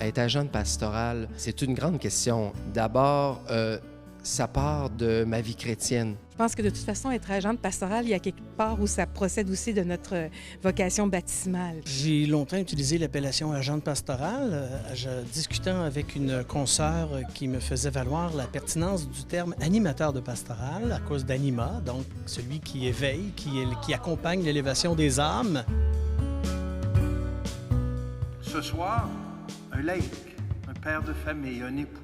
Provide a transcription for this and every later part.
Être agent de pastoral, c'est une grande question. D'abord, ça part de ma vie chrétienne. Je pense que de toute façon, être agent de pastoral, il y a quelque part où ça procède aussi de notre vocation baptismale. J'ai longtemps utilisé l'appellation agent de pastoral, discutant avec une consoeur qui me faisait valoir la pertinence du terme animateur de pastoral à cause d'anima, donc celui qui éveille, qui accompagne l'élévation des âmes. Ce soir, un laïc, un père de famille, un époux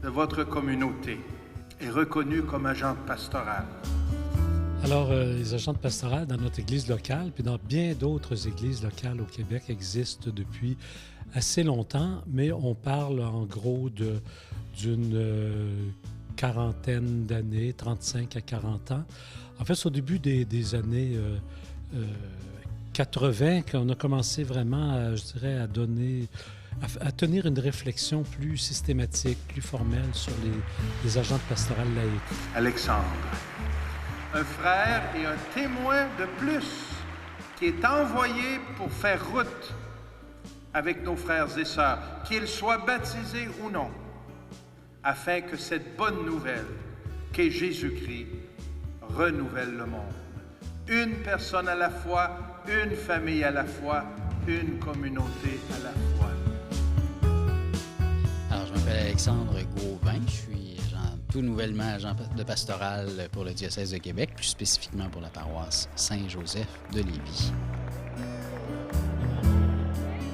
de votre communauté est reconnu comme agent pastoral. Alors, les agents de pastoral dans notre église locale, puis dans bien d'autres églises locales au Québec, existent depuis assez longtemps, mais on parle en gros d'une quarantaine d'années, 35 à 40 ans. En fait, c'est au début des années 80 qu'on a commencé vraiment, je dirais, à tenir une réflexion plus systématique, plus formelle sur les agents de pastoral laïque. Alexandre, un frère et un témoin de plus qui est envoyé pour faire route avec nos frères et sœurs, qu'ils soient baptisés ou non, afin que cette bonne nouvelle qu'est Jésus-Christ renouvelle le monde. Une personne à la fois, une famille à la fois, une communauté à la fois. Alors, je m'appelle Alexandre Gauvin, je suis tout nouvellement agent de pastoral pour le diocèse de Québec, plus spécifiquement pour la paroisse Saint-Joseph de Lévis.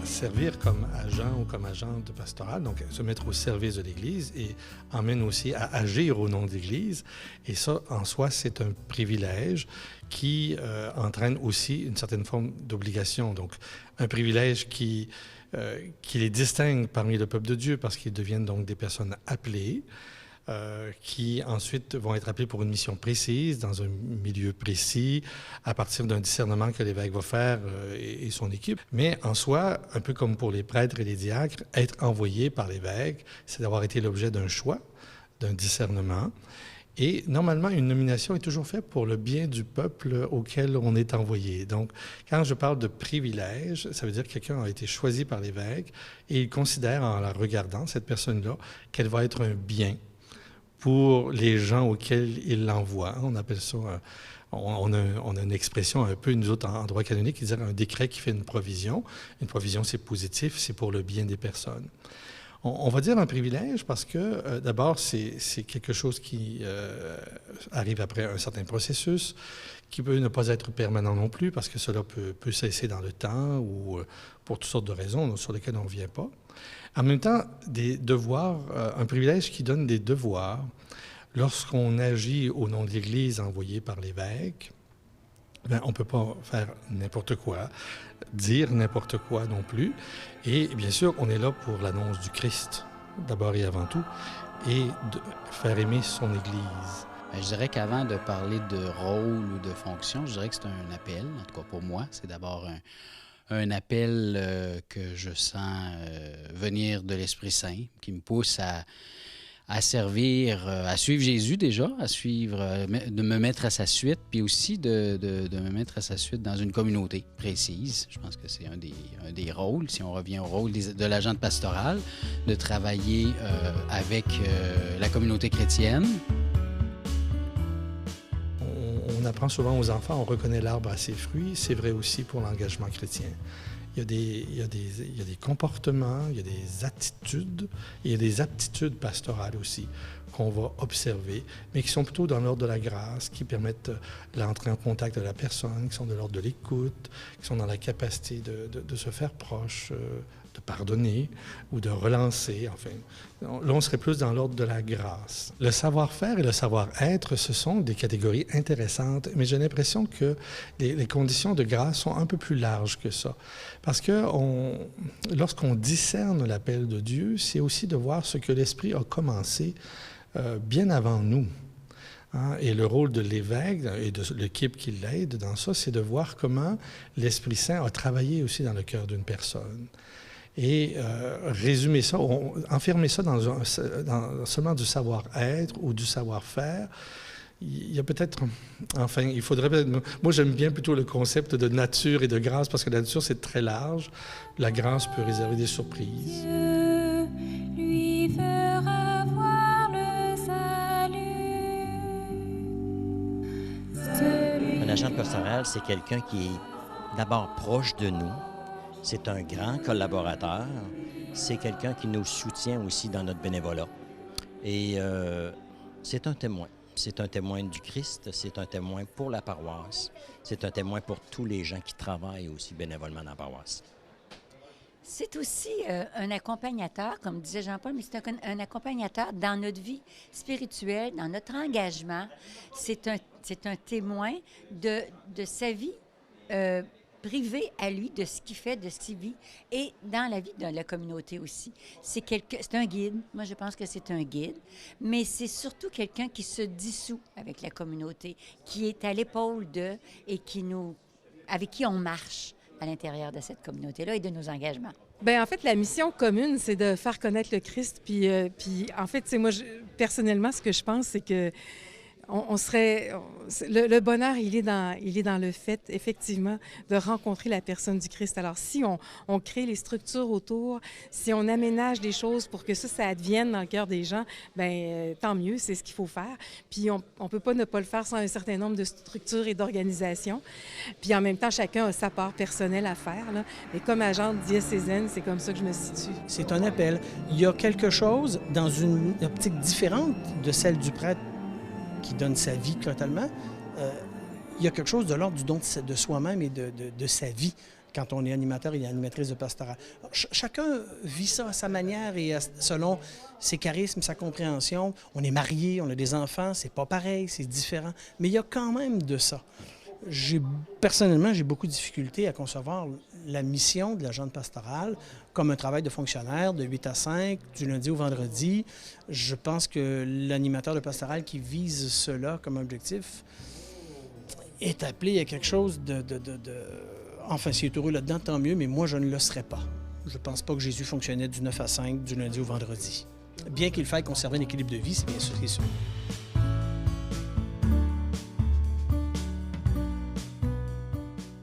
Servir comme agent ou comme agente pastorale, donc se mettre au service de l'Église et emmène aussi à agir au nom de l'Église. Et ça, en soi, c'est un privilège qui entraîne aussi une certaine forme d'obligation. Donc, un privilège qui les distingue parmi le peuple de Dieu parce qu'ils deviennent donc des personnes appelées, qui ensuite vont être appelés pour une mission précise, dans un milieu précis, à partir d'un discernement que l'évêque va faire et son équipe. Mais en soi, un peu comme pour les prêtres et les diacres, être envoyé par l'évêque, c'est d'avoir été l'objet d'un choix, d'un discernement. Et normalement, une nomination est toujours faite pour le bien du peuple auquel on est envoyé. Donc, quand je parle de privilège, ça veut dire que quelqu'un a été choisi par l'évêque et il considère, en la regardant, cette personne-là, qu'elle va être un bien pour les gens auxquels il l'envoie. On appelle ça, on a une expression un peu, nous autres, en droit canonique, qui dit un décret qui fait une provision. Une provision, c'est positif, c'est pour le bien des personnes. On va dire un privilège parce que, d'abord, c'est quelque chose qui arrive après un certain processus, qui peut ne pas être permanent non plus, parce que cela peut cesser dans le temps ou pour toutes sortes de raisons sur lesquelles on ne revient pas. En même temps, des devoirs, un privilège qui donne des devoirs. Lorsqu'on agit au nom de l'Église envoyée par l'évêque, on ne peut pas faire n'importe quoi, dire n'importe quoi non plus. Et bien sûr, on est là pour l'annonce du Christ, d'abord et avant tout, et de faire aimer son Église. Je dirais qu'avant de parler de rôle ou de fonction, je dirais que c'est un appel, en tout cas pour moi. C'est d'abord un appel que je sens venir de l'Esprit Saint, qui me pousse à servir, à suivre Jésus déjà, à suivre, de me mettre à sa suite, puis aussi de me mettre à sa suite dans une communauté précise. Je pense que c'est un des rôles, si on revient au rôle de l'agent de pastoral, de travailler avec la communauté chrétienne. On apprend souvent aux enfants, on reconnaît l'arbre à ses fruits. C'est vrai aussi pour l'engagement chrétien. Il y a des comportements, il y a des attitudes, et il y a des aptitudes pastorales aussi qu'on va observer, mais qui sont plutôt dans l'ordre de la grâce, qui permettent l'entrée en contact de la personne, qui sont de l'ordre de l'écoute, qui sont dans la capacité de se faire proche, de pardonner ou de relancer, enfin. Là, on serait plus dans l'ordre de la grâce. Le savoir-faire et le savoir-être, ce sont des catégories intéressantes, mais j'ai l'impression que les conditions de grâce sont un peu plus larges que ça. Parce que lorsqu'on discerne l'appel de Dieu, c'est aussi de voir ce que l'Esprit a commencé bien avant nous. Hein? Et le rôle de l'évêque et de l'équipe qui l'aide dans ça, c'est de voir comment l'Esprit Saint a travaillé aussi dans le cœur d'une personne. Et résumer ça, enfermer ça dans seulement du savoir-être ou du savoir-faire, il y a peut-être, enfin, il faudrait peut-être... Moi, j'aime bien plutôt le concept de nature et de grâce, parce que la nature, c'est très large. La grâce peut réserver des surprises. l'agent pastoral, c'est quelqu'un qui est d'abord proche de nous. C'est un grand collaborateur. C'est quelqu'un qui nous soutient aussi dans notre bénévolat. Et c'est un témoin. C'est un témoin du Christ, c'est un témoin pour la paroisse, c'est un témoin pour tous les gens qui travaillent aussi bénévolement dans la paroisse. C'est aussi un accompagnateur, comme disait Jean-Paul, mais c'est un accompagnateur dans notre vie spirituelle, dans notre engagement. C'est un témoin de sa vie privée à lui, de ce qu'il fait, de ce qu'il vit, et dans la vie de la communauté aussi. C'est un guide. Moi, je pense que c'est un guide, mais c'est surtout quelqu'un qui se dissout avec la communauté, qui est à l'épaule d'eux et avec qui on marche à l'intérieur de cette communauté-là et de nos engagements. Bien, en fait, la mission commune, c'est de faire connaître le Christ. Puis en fait, c'est moi, personnellement, ce que je pense, c'est que le bonheur, il est dans le fait, effectivement, de rencontrer la personne du Christ. Alors, si on crée les structures autour, si on aménage des choses pour que ça advienne dans le cœur des gens, bien, tant mieux, c'est ce qu'il faut faire. Puis, on ne peut pas ne pas le faire sans un certain nombre de structures et d'organisations. Puis, en même temps, chacun a sa part personnelle à faire, là. Mais comme agente diocésaine, c'est comme ça que je me situe. C'est un appel. Il y a quelque chose dans une optique différente de celle du prêtre qui donne sa vie totalement, il y a quelque chose de l'ordre du don de soi-même et de sa vie quand on est animateur et animatrice de pastoral. Chacun vit ça à sa manière et selon ses charismes, sa compréhension. On est marié, on a des enfants, c'est pas pareil, c'est différent, mais il y a quand même de ça. Personnellement, j'ai beaucoup de difficultés à concevoir la mission de l'agent pastoral comme un travail de fonctionnaire de 8 à 5, du lundi au vendredi. Je pense que l'animateur de pastoral qui vise cela comme objectif est appelé à quelque chose Enfin, s'il est heureux là-dedans, tant mieux, mais moi, je ne le serais pas. Je ne pense pas que Jésus fonctionnait du 9 à 5, du lundi au vendredi. Bien qu'il faille conserver un équilibre de vie, c'est bien sûr, c'est sûr.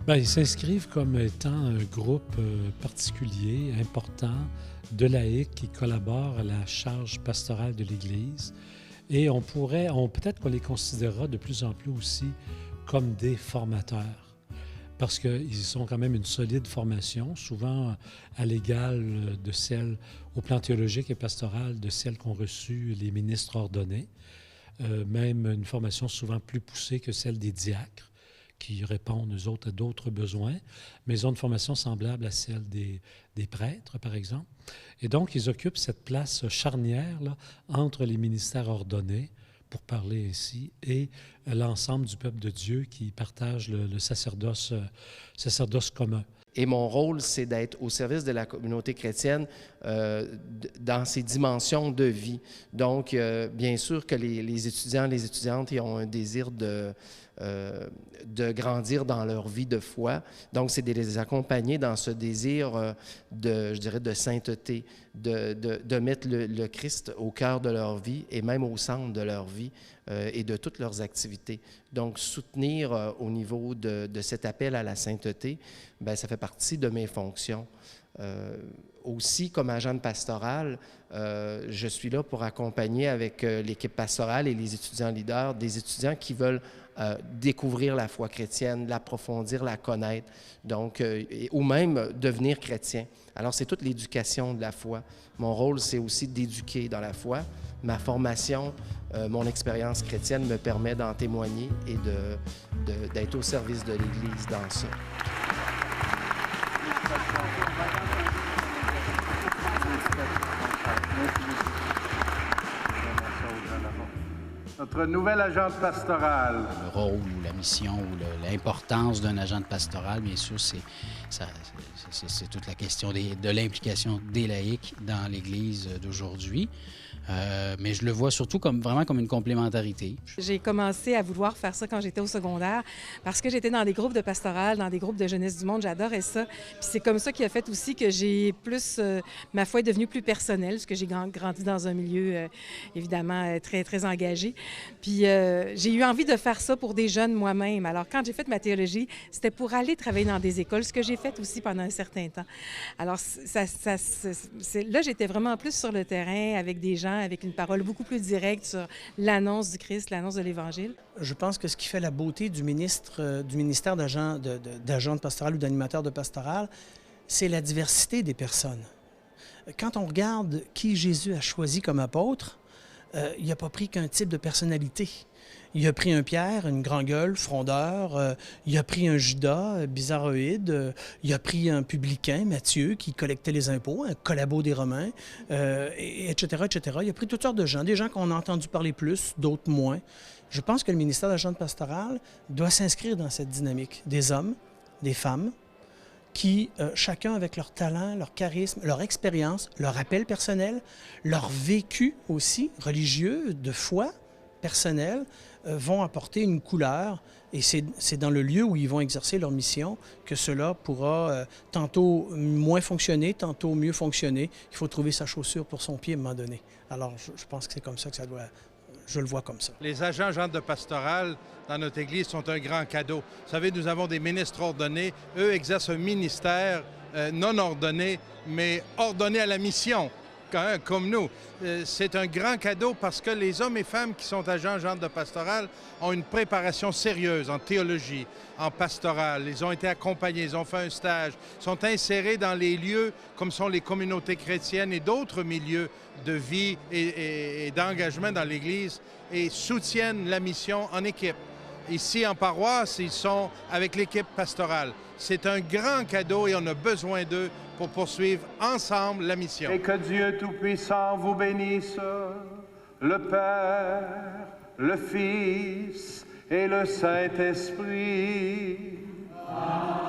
Bien, ils s'inscrivent comme étant un groupe particulier, important, de laïcs qui collaborent à la charge pastorale de l'Église. Et peut-être qu'on les considérera de plus en plus aussi comme des formateurs, parce qu'ils ont quand même une solide formation, souvent à l'égal de celle, au plan théologique et pastoral, de celle qu'ont reçues les ministres ordonnés, même une formation souvent plus poussée que celle des diacres, qui répondent, eux autres, à d'autres besoins, mais ils ont une formation semblable à celle des prêtres, par exemple. Et donc, ils occupent cette place charnière là, entre les ministères ordonnés, pour parler ainsi, et l'ensemble du peuple de Dieu qui partage le sacerdoce commun. Et mon rôle, c'est d'être au service de la communauté chrétienne dans ses dimensions de vie. Donc, bien sûr que les étudiants, les étudiantes, ils ont un désir de grandir dans leur vie de foi. Donc, c'est de les accompagner dans ce désir de sainteté, de mettre le Christ au cœur de leur vie et même au centre de leur vie et de toutes leurs activités. Donc, soutenir au niveau de cet appel à la sainteté, bien, ça fait partie de mes fonctions. Aussi, comme agent de pastoral, je suis là pour accompagner avec l'équipe pastorale et les étudiants leaders, des étudiants qui veulent découvrir la foi chrétienne, l'approfondir, la connaître, donc, ou même devenir chrétien. Alors, c'est toute l'éducation de la foi. Mon rôle, c'est aussi d'éduquer dans la foi. Ma formation, mon expérience chrétienne me permet d'en témoigner et d'être au service de l'Église dans ça. Notre nouvel agent pastoral. Le rôle ou la mission ou l'importance d'un agent pastoral, bien sûr, c'est toute la question de l'implication des laïcs dans l'Église d'aujourd'hui. Mais je le vois surtout vraiment comme une complémentarité. J'ai commencé à vouloir faire ça quand j'étais au secondaire parce que j'étais dans des groupes de pastoral, dans des groupes de jeunesse du monde. J'adorais ça. Puis c'est comme ça qui a fait aussi que j'ai plus... ma foi est devenue plus personnelle parce que j'ai grandi dans un milieu, évidemment, très, très engagé. Puis j'ai eu envie de faire ça pour des jeunes moi-même. Alors, quand j'ai fait ma théologie, c'était pour aller travailler dans des écoles, ce que j'ai fait aussi pendant un certain temps. Alors, là, j'étais vraiment plus sur le terrain avec des gens, avec une parole beaucoup plus directe sur l'annonce du Christ, l'annonce de l'Évangile. Je pense que ce qui fait la beauté du ministère d'agent de pastoral ou d'animateur de pastoral, c'est la diversité des personnes. Quand on regarde qui Jésus a choisi comme apôtre, il n'a pas pris qu'un type de personnalité. Il a pris un Pierre, une grand gueule, frondeur. Il a pris un Judas, bizarroïde. Il a pris un publicain, Matthieu, qui collectait les impôts, un collabo des Romains, etc., etc. Il a pris toutes sortes de gens, des gens qu'on a entendu parler plus, d'autres moins. Je pense que le ministère d'agent pastoral doit s'inscrire dans cette dynamique. Des hommes, des femmes, qui, chacun avec leur talent, leur charisme, leur expérience, leur appel personnel, leur vécu aussi religieux, de foi personnelle, vont apporter une couleur. Et c'est dans le lieu où ils vont exercer leur mission que cela pourra tantôt moins fonctionner, tantôt mieux fonctionner. Il faut trouver sa chaussure pour son pied à un moment donné. Alors, je pense que c'est comme ça que ça doit... Je le vois comme ça. Les agents de pastoral dans notre Église sont un grand cadeau. Vous savez, nous avons des ministres ordonnés. Eux exercent un ministère non ordonné, mais ordonné à la mission, comme nous. C'est un grand cadeau parce que les hommes et femmes qui sont agents de pastoral ont une préparation sérieuse en théologie, en pastoral. Ils ont été accompagnés, ils ont fait un stage, sont insérés dans les lieux comme sont les communautés chrétiennes et d'autres milieux de vie et d'engagement dans l'Église et soutiennent la mission en équipe. Ici, en paroisse, ils sont avec l'équipe pastorale. C'est un grand cadeau et on a besoin d'eux pour poursuivre ensemble la mission. Et que Dieu Tout-Puissant vous bénisse, le Père, le Fils et le Saint-Esprit. Amen.